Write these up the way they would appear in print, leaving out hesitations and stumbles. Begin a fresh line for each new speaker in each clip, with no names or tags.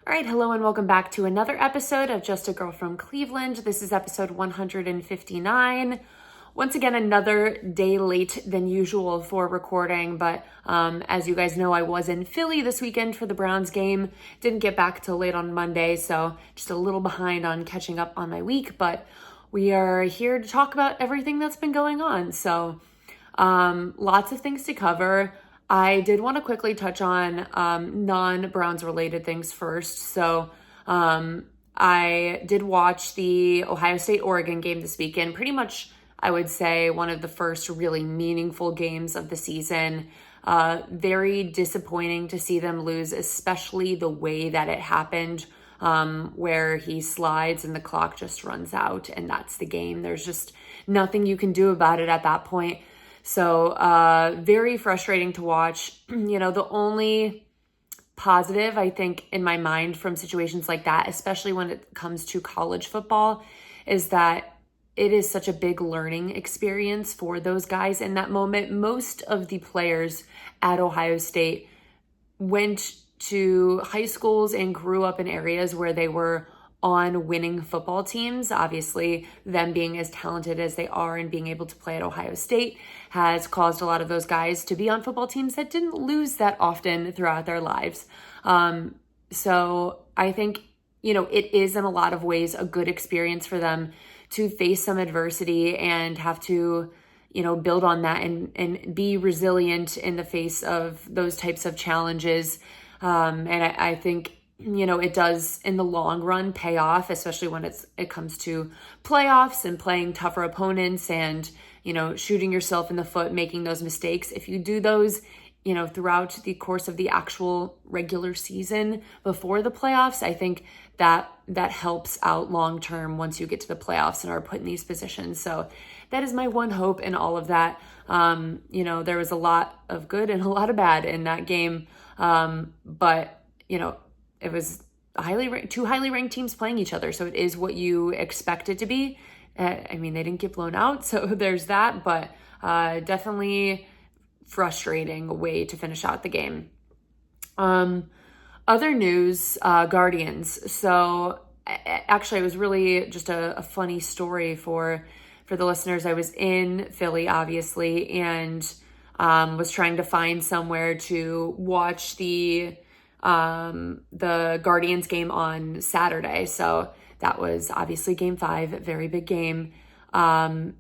All right, hello and welcome back to another episode of Just a Girl from Cleveland. This is episode 159. Once again, another day late than usual for recording, but as you guys know, I was in Philly this weekend for the Browns game. Didn't get back till late on Monday, so just a little behind on catching up on my week, but we are here to talk about everything that's been going on. So lots of things to cover. I did want to quickly touch on non-Browns related things first. So I did watch the Ohio State-Oregon game this weekend. Pretty much, I would say, one of the first really meaningful games of the season. Very disappointing to see them lose, especially the way that it happened, where he slides and the clock just runs out, and that's the game. There's just nothing you can do about it at that point. So very frustrating to watch. You know, the only positive, I think, in my mind from situations like that, especially when it comes to college football, is that it is such a big learning experience for those guys in that moment. Most of the players at Ohio State went to high schools and grew up in areas where they were on winning football teams. Obviously, them being as talented as they are and being able to play at Ohio State has caused a lot of those guys to be on football teams that didn't lose that often throughout their lives. So I think, you know, it is in a lot of ways a good experience for them to face some adversity and have to, you know, build on that and be resilient in the face of those types of challenges. And I think, you know, it does in the long run pay off, especially when it comes to playoffs and playing tougher opponents and, you know, shooting yourself in the foot, making those mistakes. If you do those, you know, throughout the course of the actual regular season before the playoffs, I think that helps out long term once you get to the playoffs and are put in these positions. So that is my one hope in all of that. You know, there was a lot of good and a lot of bad in that game. But, you know, it was two highly ranked teams playing each other. So it is what you expect it to be. I mean, they didn't get blown out, so there's that, but definitely frustrating way to finish out the game. Other news, Guardians. So actually, it was really just a funny story for the listeners. I was in Philly, obviously, and was trying to find somewhere to watch the Guardians game on Saturday. So that was obviously game 5, very big game. And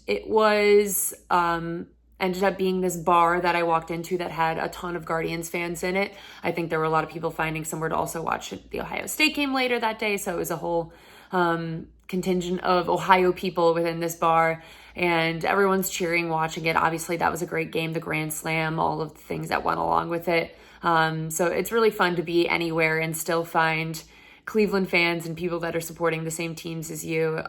it was, ended up being this bar that I walked into that had a ton of Guardians fans in it. I think there were a lot of people finding somewhere to also watch the Ohio State game later that day. So it was a whole, contingent of Ohio people within this bar, and everyone's cheering, watching it. Obviously that was a great game, the Grand Slam, all of the things that went along with it. So it's really fun to be anywhere and still find Cleveland fans and people that are supporting the same teams as you.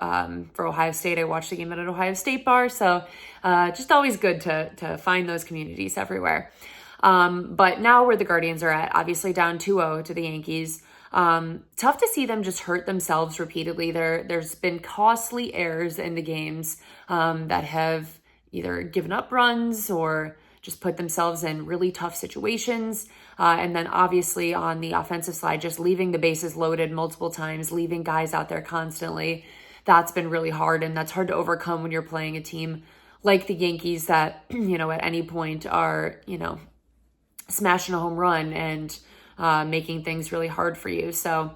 For Ohio State, I watched the game at an Ohio State bar. So just always good to find those communities everywhere. But now where the Guardians are at, obviously down 2-0 to the Yankees. Tough to see them just hurt themselves repeatedly. There's been costly errors in the games that have either given up runs or just put themselves in really tough situations. And then obviously on the offensive side, just leaving the bases loaded multiple times, leaving guys out there constantly. That's been really hard, and that's hard to overcome when you're playing a team like the Yankees that, you know, at any point are, you know, smashing a home run and making things really hard for you. So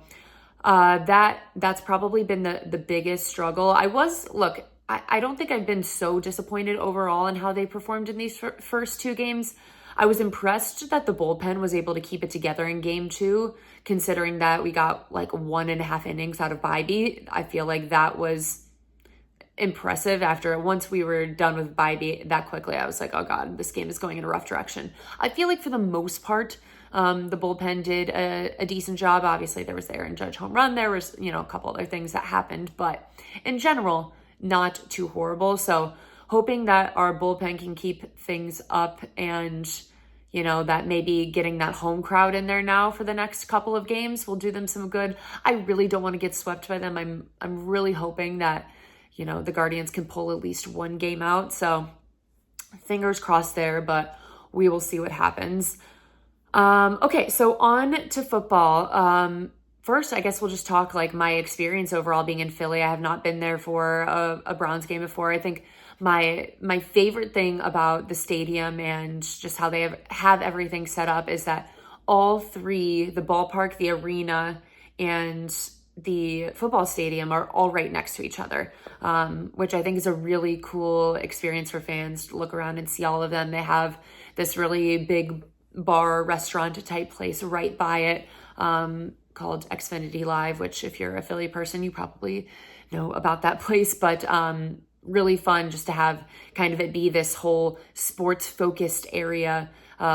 that's probably been the biggest struggle. I don't think I've been so disappointed overall in how they performed in these first 2 games. I was impressed that the bullpen was able to keep it together in game 2, considering that we got like 1.5 innings out of Bybee. I feel like that was impressive. Once we were done with Bybee that quickly, I was like, oh God, this game is going in a rough direction. I feel like for the most part, the bullpen did a decent job. Obviously there was the Aaron Judge home run. There was, you know, a couple other things that happened, but in general, not too horrible. So hoping that our bullpen can keep things up and, you know, that maybe getting that home crowd in there now for the next couple of games will do them some good. I really don't want to get swept by them. I'm really hoping that, you know, the Guardians can pull at least one game out. So fingers crossed there, but we will see what happens. Okay, so on to football. First, I guess we'll just talk like my experience overall being in Philly. I have not been there for a Browns game before. I think my favorite thing about the stadium and just how they have everything set up is that all three, the ballpark, the arena, and the football stadium are all right next to each other, which I think is a really cool experience for fans to look around and see all of them. They have this really big bar restaurant type place right by it, called Xfinity Live, which if you're a Philly person, you probably know about that place, but really fun just to have kind of it be this whole sports focused area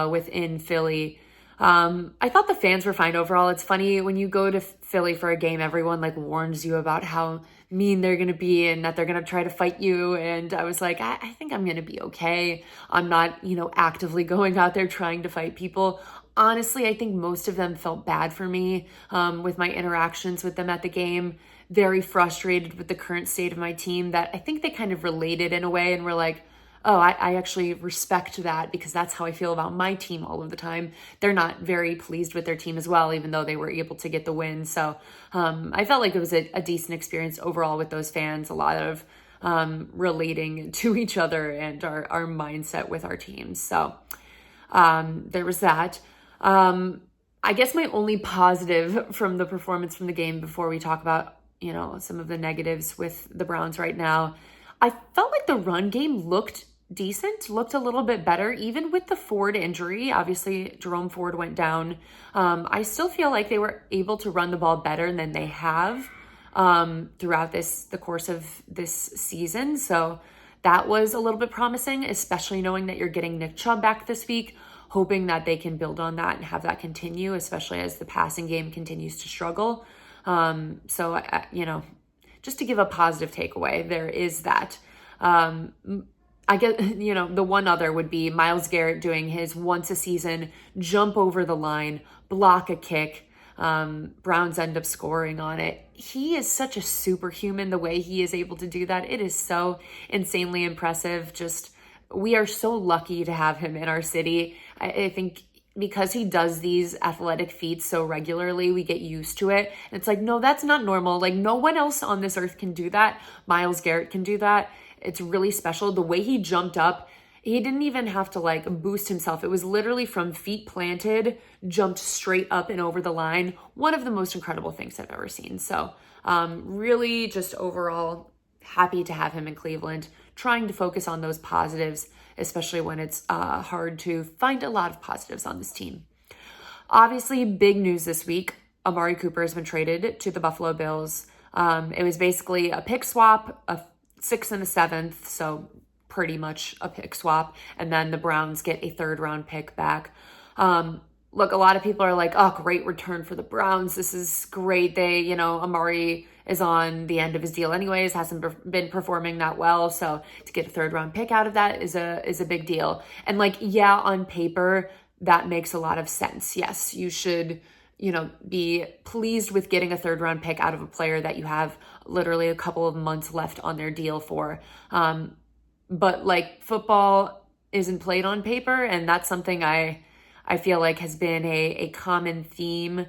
within Philly. I thought the fans were fine overall. It's funny when you go to Philly for a game, everyone like warns you about how mean they're going to be and that they're going to try to fight you. And I was like, I think I'm going to be okay. I'm not, actively going out there trying to fight people. Honestly, I think most of them felt bad for me with my interactions with them at the game. Very frustrated with the current state of my team that I think they kind of related in a way and were like, oh, I actually respect that because that's how I feel about my team all of the time. They're not very pleased with their team as well, even though they were able to get the win. So I felt like it was a decent experience overall with those fans, a lot of relating to each other and our mindset with our teams. So there was that. I guess my only positive from the performance from the game before we talk about, some of the negatives with the Browns right now, I felt like the run game looked decent, looked a little bit better, even with the Ford injury. Obviously, Jerome Ford went down. I still feel like they were able to run the ball better than they have throughout the course of this season. So that was a little bit promising, especially knowing that you're getting Nick Chubb back this week, hoping that they can build on that and have that continue, especially as the passing game continues to struggle. So, just to give a positive takeaway, there is that. I guess, the one other would be Myles Garrett doing his once a season jump over the line, block a kick. Browns end up scoring on it. He is such a superhuman the way he is able to do that. It is so insanely impressive. We are so lucky to have him in our city. I think because he does these athletic feats so regularly, we get used to it. And it's like, no, that's not normal. Like no one else on this earth can do that. Myles Garrett can do that. It's really special. The way he jumped up, he didn't even have to like boost himself. It was literally from feet planted, jumped straight up and over the line. One of the most incredible things I've ever seen. So really just overall happy to have him in Cleveland, trying to focus on those positives, especially when it's hard to find a lot of positives on this team. Obviously, big news this week. Amari Cooper has been traded to the Buffalo Bills. It was basically a pick swap, a 6th and a 7th, so pretty much a pick swap. And then the Browns get a 3rd round pick back. Look, a lot of people are like, oh, great return for the Browns. This is great. Amari is on the end of his deal anyways, hasn't been performing that well. So to get a 3rd round pick out of that is a big deal. And on paper, that makes a lot of sense. Yes, you should, be pleased with getting a 3rd round pick out of a player that you have literally a couple of months left on their deal for. But football isn't played on paper. And that's something I feel like has been a common theme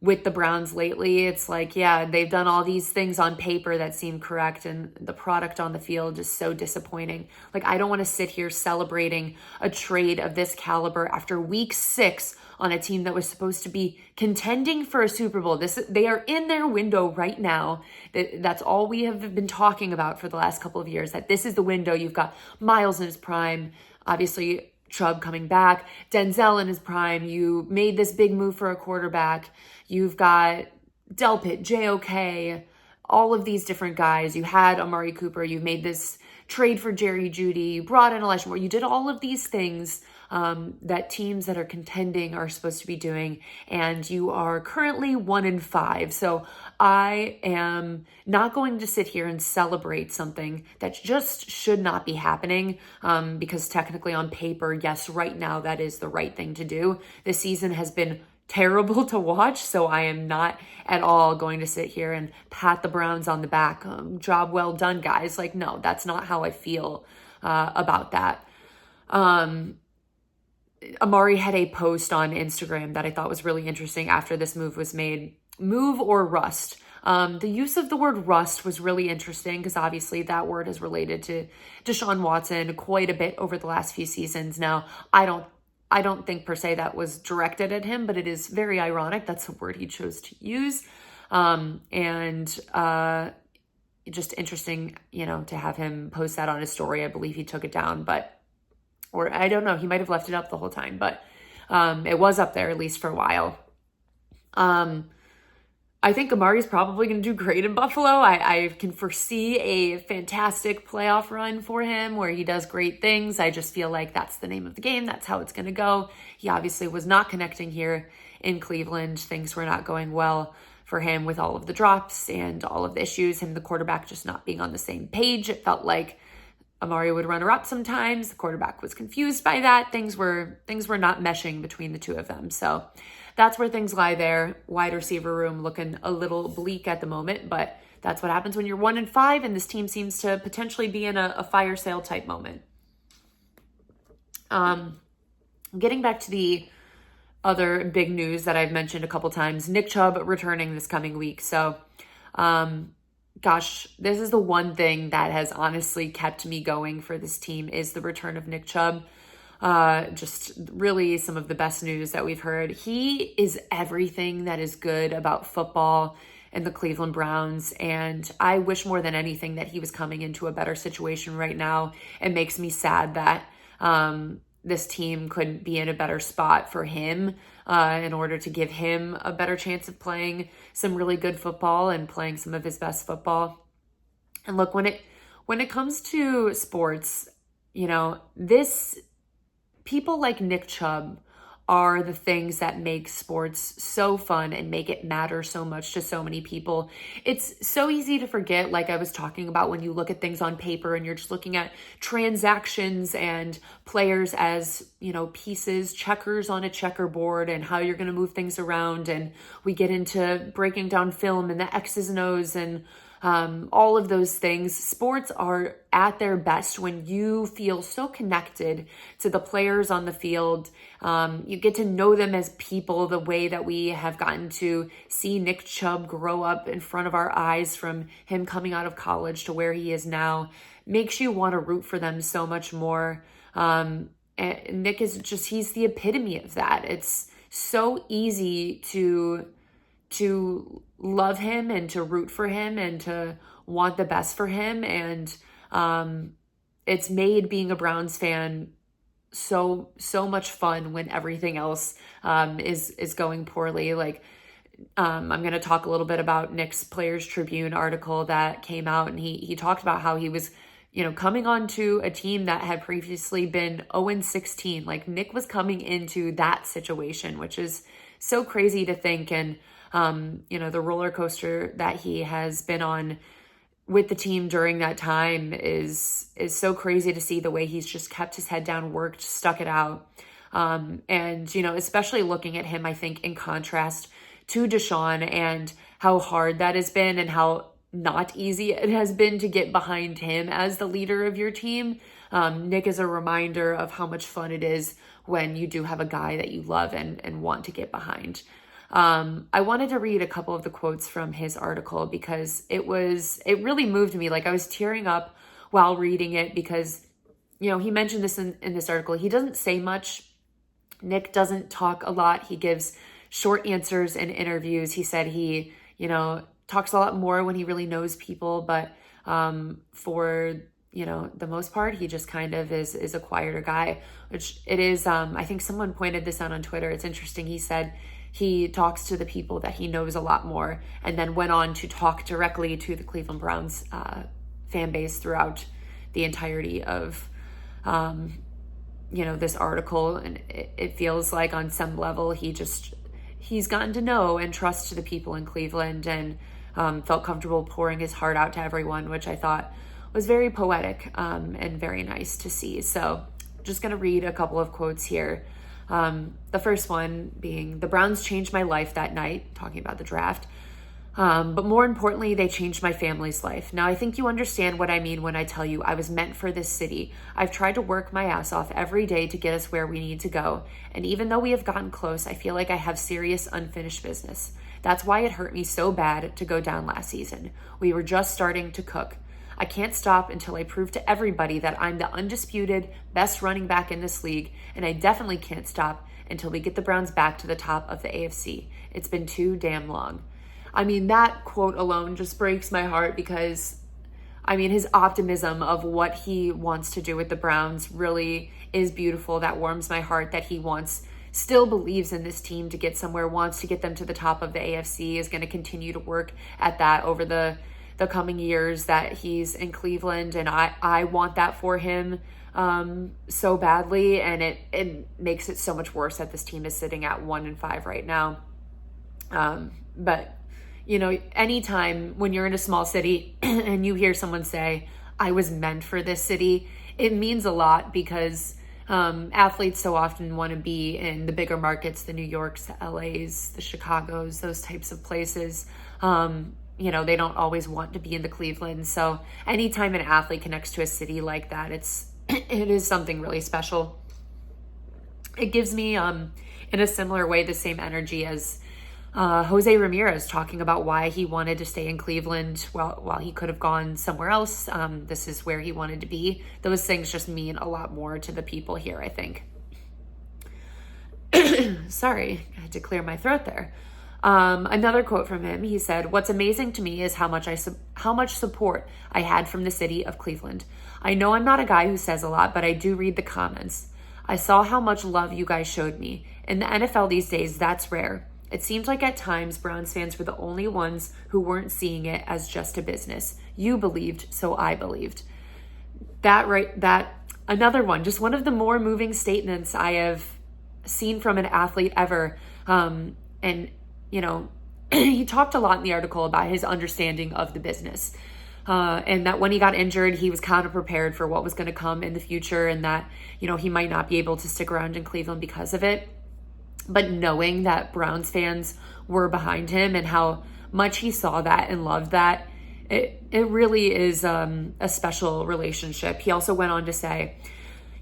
with the Browns lately. It's like, yeah, they've done all these things on paper that seem correct, and the product on the field is so disappointing. I don't want to sit here celebrating a trade of this caliber after week 6 on a team that was supposed to be contending for a Super Bowl. They are in their window right now. That's all we have been talking about for the last couple of years, that this is the window. You've got Myles in his prime, obviously Chubb coming back, Denzel in his prime. You made this big move for a quarterback. You've got Delpit, JOK, all of these different guys. You had Amari Cooper. You made this trade for Jerry Jeudy. You brought in Elijah Moore. You did all of these things that teams that are contending are supposed to be doing, and you are currently 1-5. So I am not going to sit here and celebrate something that just should not be happening, because technically on paper, yes, right now that is the right thing to do. This season has been terrible to watch, so I am not at all going to sit here and pat the Browns on the back. Job well done, guys. No, that's not how I feel about that. Amari had a post on Instagram that I thought was really interesting after this move was made. Move or rust. The use of the word rust was really interesting because obviously that word is related to Deshaun Watson quite a bit over the last few seasons. Now, I don't think per se that was directed at him, but it is very ironic. That's the word he chose to use. Just interesting, to have him post that on his story. I believe he took it down, or I don't know, he might have left it up the whole time, but it was up there at least for a while. I think Amari's probably going to do great in Buffalo. I can foresee a fantastic playoff run for him where he does great things. I just feel like that's the name of the game. That's how it's going to go. He obviously was not connecting here in Cleveland. Things were not going well for him with all of the drops and all of the issues, him and the quarterback just not being on the same page. It felt like Amari would run her up sometimes. The quarterback was confused by that. Things were not meshing between the two of them. So that's where things lie there. Wide receiver room looking a little bleak at the moment, but that's what happens when you're 1-5 and this team seems to potentially be in a fire sale type moment. Getting back to the other big news that I've mentioned a couple times, Nick Chubb returning this coming week. So, gosh, this is the one thing that has honestly kept me going for this team is the return of Nick Chubb. Just really some of the best news that we've heard. He is everything that is good about football and the Cleveland Browns. And I wish more than anything that he was coming into a better situation right now. It makes me sad that, this team couldn't be in a better spot for him in order to give him a better chance of playing some really good football and playing some of his best football. And look, when it comes to sports, people like Nick Chubb are the things that make sports so fun and make it matter so much to so many people. It's so easy to forget, like I was talking about, when you look at things on paper and you're just looking at transactions and players as, pieces, checkers on a checkerboard and how you're going to move things around. And we get into breaking down film and the X's and O's and all of those things. Sports are at their best when you feel so connected to the players on the field. You get to know them as people the way that we have gotten to see Nick Chubb grow up in front of our eyes from him coming out of college to where he is now. Makes you want to root for them so much more. And Nick is he's the epitome of that. It's so easy to love him and to root for him and to want the best for him. And it's made being a Browns fan so much fun when everything else is going poorly. Like I'm going to talk a little bit about Nick's Players Tribune article that came out, and he talked about how he was coming onto a team that had previously been 0-16. Like Nick was coming into that situation, which is so crazy to think. And the roller coaster that he has been on with the team during that time is so crazy to see the way he's just kept his head down, worked, stuck it out. Especially looking at him, I think in contrast to Deshaun and how hard that has been and how not easy it has been to get behind him as the leader of your team. Nick is a reminder of how much fun it is when you do have a guy that you love and want to get behind. I wanted to read a couple of the quotes from his article because it really moved me. Like I was tearing up while reading it because, he mentioned this in this article. He doesn't say much. Nick doesn't talk a lot. He gives short answers in interviews. He said he, talks a lot more when he really knows people, but, for, the most part, he just kind of is a quieter guy, which it is. I think someone pointed this out on Twitter. It's interesting. He said he talks to the people that he knows a lot more, and then went on to talk directly to the Cleveland Browns fan base throughout the entirety of, this article. And it feels like on some level he's gotten to know and trust the people in Cleveland and felt comfortable pouring his heart out to everyone, which I thought was very poetic and very nice to see. So just going to read a couple of quotes here. The first one being, "The Browns changed my life that night," talking about the draft. But more importantly, they changed my family's life. Now, I think you understand what I mean when I tell you I was meant for this city. I've tried to work my ass off every day to get us where we need to go. And even though we have gotten close, I feel like I have serious unfinished business. That's why it hurt me so bad to go down last season. We were just starting to cook. I can't stop until I prove to everybody that I'm the undisputed best running back in this league. And I definitely can't stop until we get the Browns back to the top of the AFC. It's been too damn long. I mean, that quote alone just breaks my heart because, I mean, his optimism of what he wants to do with the Browns really is beautiful. That warms my heart that he still believes in this team to get somewhere, wants to get them to the top of the AFC, is going to continue to work at that over the coming years that he's in Cleveland. And I want that for him so badly. And it makes it so much worse that this team is sitting at 1-5 right now. But you know, anytime when you're in a small city and you hear someone say, I was meant for this city, it means a lot because athletes so often want to be in the bigger markets, the New Yorks, the LAs, the Chicagos, those types of places. You know, they don't always want to be in the Cleveland. So anytime an athlete connects to a city like that, it is something really special. It gives me, in a similar way, the same energy as Jose Ramirez talking about why he wanted to stay in Cleveland while he could have gone somewhere else. This is where he wanted to be. Those things just mean a lot more to the people here, I think. Sorry, I had to clear my throat there. Another quote from him, he said, "What's amazing to me is how much support I had from the city of Cleveland. I know I'm not a guy who says a lot, but I do read the comments. I saw how much love you guys showed me. In the NFL these days, that's rare. It seemed like at times Browns fans were the only ones who weren't seeing it as just a business. You believed, so I believed." Another one, just one of the more moving statements I have seen from an athlete ever. And, you know, he talked a lot in the article about his understanding of the business. And that when he got injured, he was kind of prepared for what was going to come in the future and that, you know, he might not be able to stick around in Cleveland because of it. But knowing that Browns fans were behind him and how much he saw that and loved that, it really is a special relationship. He also went on to say,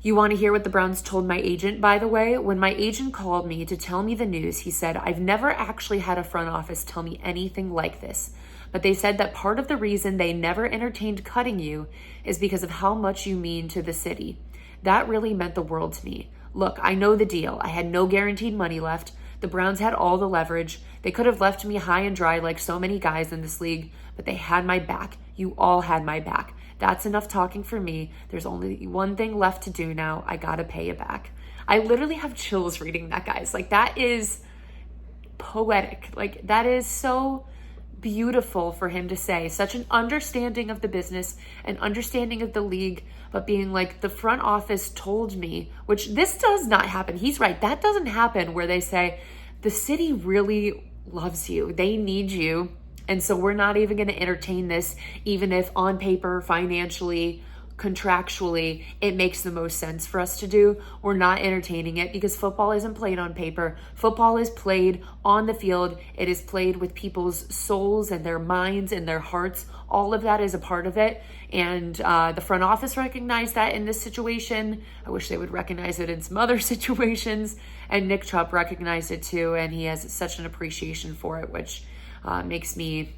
"You want to hear what the Browns told my agent, by the way? When my agent called me to tell me the news, he said, I've never actually had a front office tell me anything like this. But they said that part of the reason they never entertained cutting you is because of how much you mean to the city. That really meant the world to me. Look, I know the deal. I had no guaranteed money left. The Browns had all the leverage. They could have left me high and dry like so many guys in this league, but they had my back. You all had my back. That's enough talking for me. There's only one thing left to do now. I gotta pay you back." I literally have chills reading that, guys. Like, that is poetic. Like, that is so beautiful for him to say. Such an understanding of the business, an understanding of the league, but being like, the front office told me, which this does not happen. He's right. That doesn't happen where they say, the city really loves you. They need you. And so we're not even going to entertain this, even if on paper, financially, contractually, it makes the most sense for us to do. We're not entertaining it because football isn't played on paper. Football is played on the field. It is played with people's souls and their minds and their hearts. All of that is a part of it. And the front office recognized that in this situation. I wish they would recognize it in some other situations. And Nick Chubb recognized it too. And he has such an appreciation for it, which makes me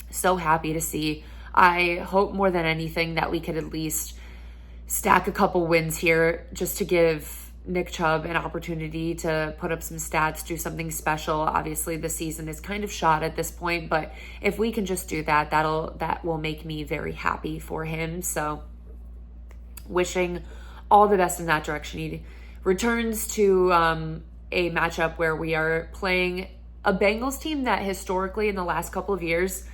so happy to see. I hope more than anything that we could at least stack a couple wins here just to give Nick Chubb an opportunity to put up some stats, do something special. Obviously, the season is kind of shot at this point, but if we can just do that, that will make me very happy for him. So wishing all the best in that direction. He returns to a matchup where we are playing a Bengals team that historically in the last couple of years,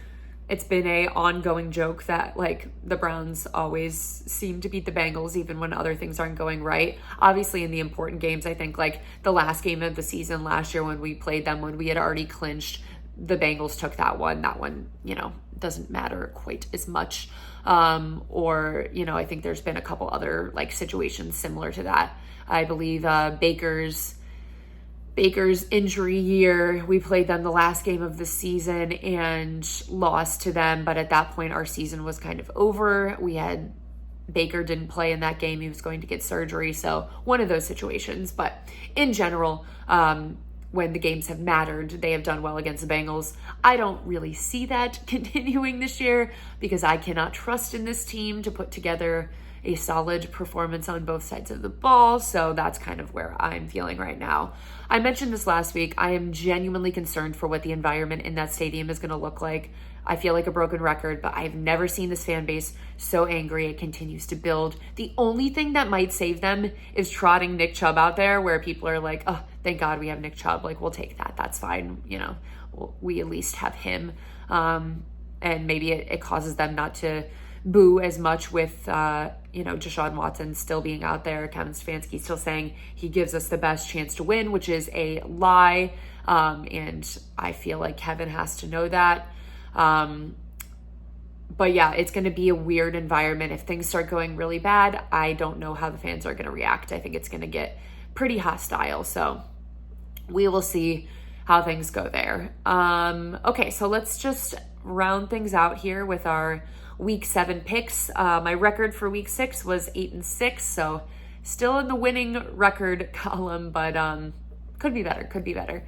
it's been a ongoing joke that like the Browns always seem to beat the Bengals even when other things aren't going right. Obviously in the important games, I think like the last game of the season last year when we played them, when we had already clinched, the Bengals took that one. That one, you know, doesn't matter quite as much. Or, you know, I think there's been a couple other like situations similar to that. I believe Baker's Baker's injury year. We played them the last game of the season and lost to them, but at that point our season was kind of over. Baker didn't play in that game. He was going to get surgery, so one of those situations. But in general, when the games have mattered, they have done well against the Bengals. I don't really see that continuing this year because I cannot trust in this team to put together a solid performance on both sides of the ball. So that's kind of where I'm feeling right now. I mentioned this last week. I am genuinely concerned for what the environment in that stadium is going to look like. I feel like a broken record, but I've never seen this fan base so angry. It continues to build. The only thing that might save them is trotting Nick Chubb out there where people are like, oh, thank God we have Nick Chubb. Like, we'll take that. That's fine. You know, we at least have him. And maybe it causes them not to boo as much with, Deshaun Watson still being out there. Kevin Stefanski still saying he gives us the best chance to win, which is a lie. And I feel like Kevin has to know that. But yeah, it's going to be a weird environment. If things start going really bad, I don't know how the fans are going to react. I think it's going to get pretty hostile. So we will see how things go there. Okay, so let's just round things out here with our week 7 picks. My record for week 6 was 8-6. So still in the winning record column, but, could be better.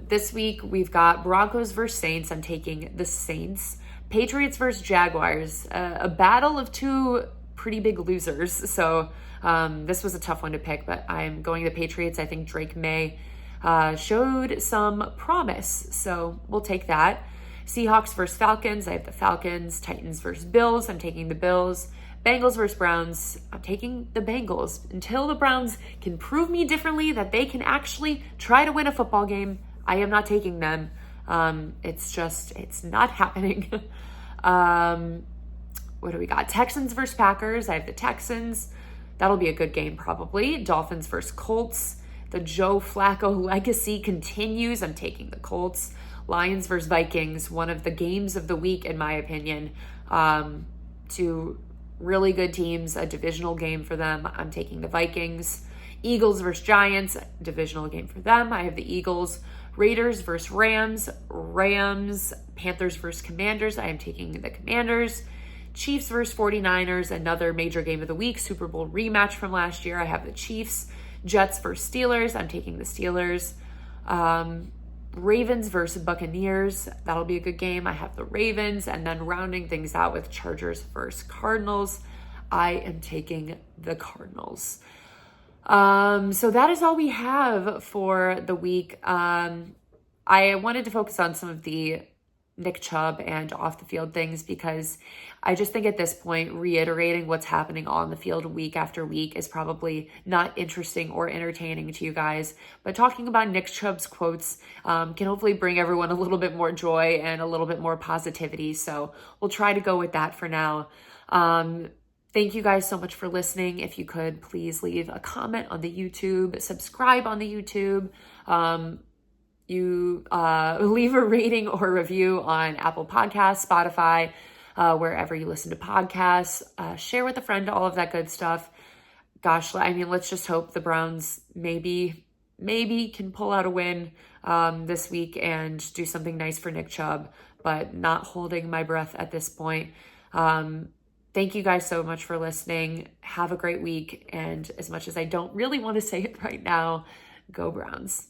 This week we've got Broncos versus Saints. I'm taking the Saints. Patriots versus Jaguars, a battle of two pretty big losers. So this was a tough one to pick, but I'm going the Patriots. I think Drake May showed some promise, so we'll take that. Seahawks versus Falcons. I have the Falcons. Titans versus Bills. I'm taking the Bills. Bengals versus Browns. I'm taking the Bengals. Until the Browns can prove me differently that they can actually try to win a football game, I am not taking them. It's not happening. What do we got? Texans versus Packers. I have the Texans. That'll be a good game probably. Dolphins versus Colts. The Joe Flacco legacy continues. I'm taking the Colts. Lions versus Vikings. One of the games of the week, in my opinion. Two really good teams, a divisional game for them. I'm taking the Vikings. Eagles versus Giants, divisional game for them. I have the Eagles. Raiders versus Rams. Panthers versus Commanders. I am taking the Commanders. Chiefs versus 49ers, another major game of the week, Super Bowl rematch from last year. I have the Chiefs. Jets versus Steelers. I'm taking the Steelers. Ravens versus Buccaneers. That'll be a good game. I have the Ravens. And then rounding things out with Chargers versus Cardinals. I am taking the Cardinals. So that is all we have for the week. I wanted to focus on some of the Nick Chubb and off the field things because I just think at this point, reiterating what's happening on the field week after week is probably not interesting or entertaining to you guys. But talking about Nick Chubb's quotes can hopefully bring everyone a little bit more joy and a little bit more positivity. So we'll try to go with that for now. Thank you guys so much for listening. If you could please leave a comment on the YouTube, subscribe on the YouTube. You leave a rating or review on Apple Podcasts, Spotify, wherever you listen to podcasts. Share with a friend, all of that good stuff. Gosh, I mean, let's just hope the Browns maybe can pull out a win this week and do something nice for Nick Chubb, but not holding my breath at this point. Thank you guys so much for listening. Have a great week. And as much as I don't really want to say it right now, go Browns.